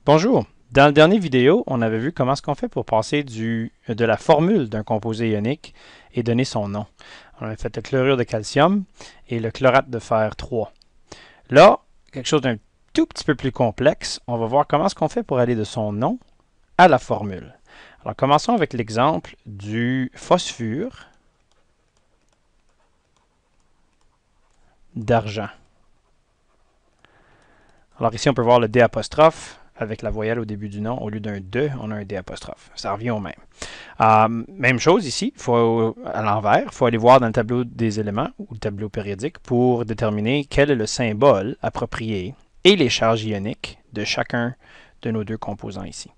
Bonjour. Dans la dernière vidéo, on avait vu comment est-ce qu'on fait pour passer de la formule d'un composé ionique et donner son nom. On avait fait le chlorure de calcium et le chlorate de fer 3. Là, quelque chose d'un tout petit peu plus complexe, on va voir comment est-ce qu'on fait pour aller de son nom à la formule. Alors, commençons avec l'exemple du phosphure d'argent. Alors ici, on peut voir le D apostrophe avec la voyelle au début du nom. Au lieu d'un de, on a un D apostrophe. Ça revient au même. Même chose ici, à l'envers, il faut aller voir dans le tableau des éléments ou le tableau périodique pour déterminer quel est le symbole approprié et les charges ioniques de chacun de nos deux composants ici.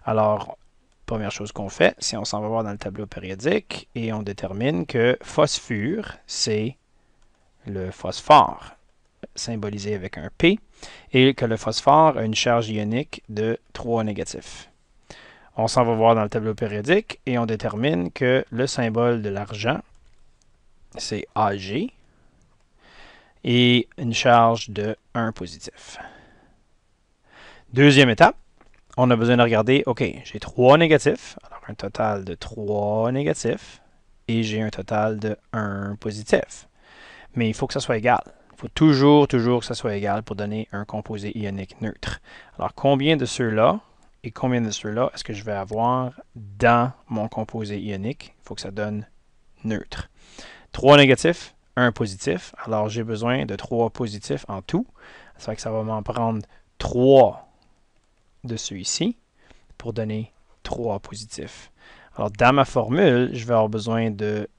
Alors, première chose qu'on fait, c'est on s'en va voir dans le tableau périodique et on détermine que phosphure, c'est le phosphore, symbolisé avec un P, et que le phosphore a une charge ionique de 3 négatif. On s'en va voir dans le tableau périodique et on détermine que le symbole de l'argent, c'est Ag, et une charge de 1 positif. Deuxième étape, on a besoin de regarder, OK, j'ai 3 négatifs, alors un total de 3 négatifs, et j'ai un total de 1 positif. Mais il faut que ça soit égal. Il faut toujours que ça soit égal pour donner un composé ionique neutre. Alors, combien de ceux-là et combien de ceux-là est-ce que je vais avoir dans mon composé ionique? Il faut que ça donne neutre. 3 négatifs, 1 positif. Alors, j'ai besoin de 3 positifs en tout. Ça fait que ça va m'en prendre 3 de ceux-ci pour donner 3 positifs. Alors, dans ma formule, je vais avoir besoin de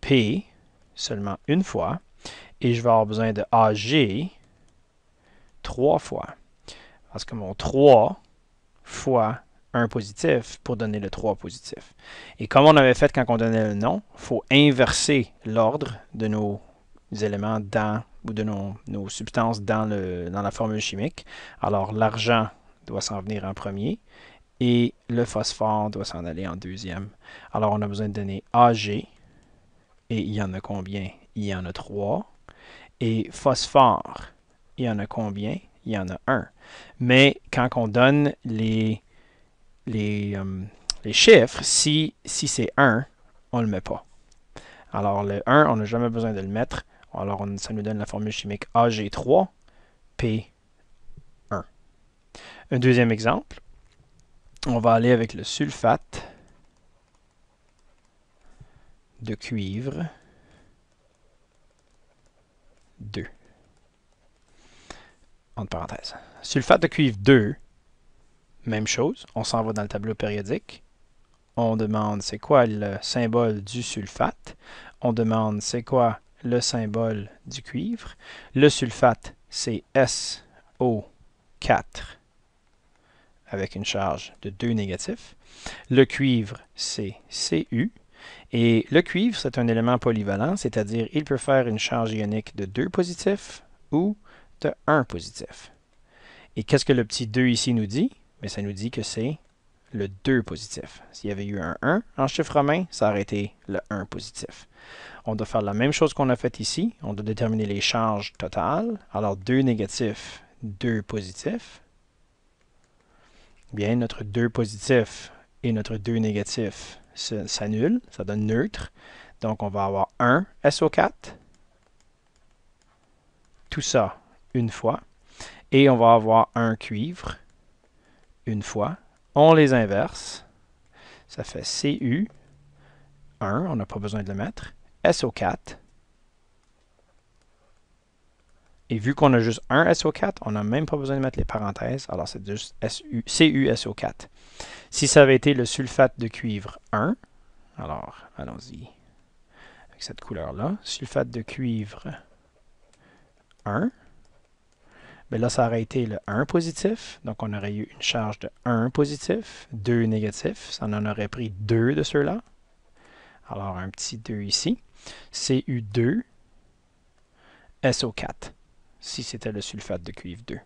P seulement une fois et je vais avoir besoin de Ag 3 fois. Parce que mon 3 fois 1 positif pour donner le 3 positif. Et comme on avait fait quand on donnait le nom, il faut inverser l'ordre de nos éléments ou de nos substances dans la formule chimique. Alors l'argent doit s'en venir en premier et le phosphore doit s'en aller en deuxième. Alors on a besoin de donner Ag et il y en a combien? Il y en a 3. Et phosphore, il y en a combien? Il y en a 1. Mais quand on donne les chiffres, si c'est 1, on ne le met pas. Alors le 1, on n'a jamais besoin de le mettre. Alors ça nous donne la formule chimique Ag3, P1. Un deuxième exemple, on va aller avec le sulfate de cuivre 2. Entre parenthèses. Sulfate de cuivre 2, même chose, on s'en va dans le tableau périodique. On demande c'est quoi le symbole du sulfate. On demande c'est quoi le symbole du cuivre. Le sulfate, c'est SO4 avec une charge de 2 négatifs. Le cuivre, c'est Cu. Et le cuivre, c'est un élément polyvalent, c'est-à-dire il peut faire une charge ionique de 2 positifs ou de 1 positif. Et qu'est-ce que le petit 2 ici nous dit? Mais ça nous dit que c'est le 2 positif. S'il y avait eu un 1 en chiffre romain, ça aurait été le 1 positif. On doit faire la même chose qu'on a fait ici. On doit déterminer les charges totales. Alors 2 négatifs, 2 positifs. Bien, notre 2 positif et notre 2 négatif s'annulent. Ça donne neutre. Donc on va avoir 1 SO4. Tout ça une fois. Et on va avoir un cuivre une fois. On les inverse. Ça fait Cu1, on n'a pas besoin de le mettre. SO4. Et vu qu'on a juste un SO4, on n'a même pas besoin de mettre les parenthèses. Alors c'est juste CuSO4. Si ça avait été le sulfate de cuivre 1, alors allons-y avec cette couleur-là. Sulfate de cuivre 1. Mais là, ça aurait été le 1 positif. Donc, on aurait eu une charge de 1 positif, 2 négatifs. Ça en aurait pris 2 de ceux-là. Alors, un petit 2 ici. Cu2, SO4, si c'était le sulfate de cuivre 2.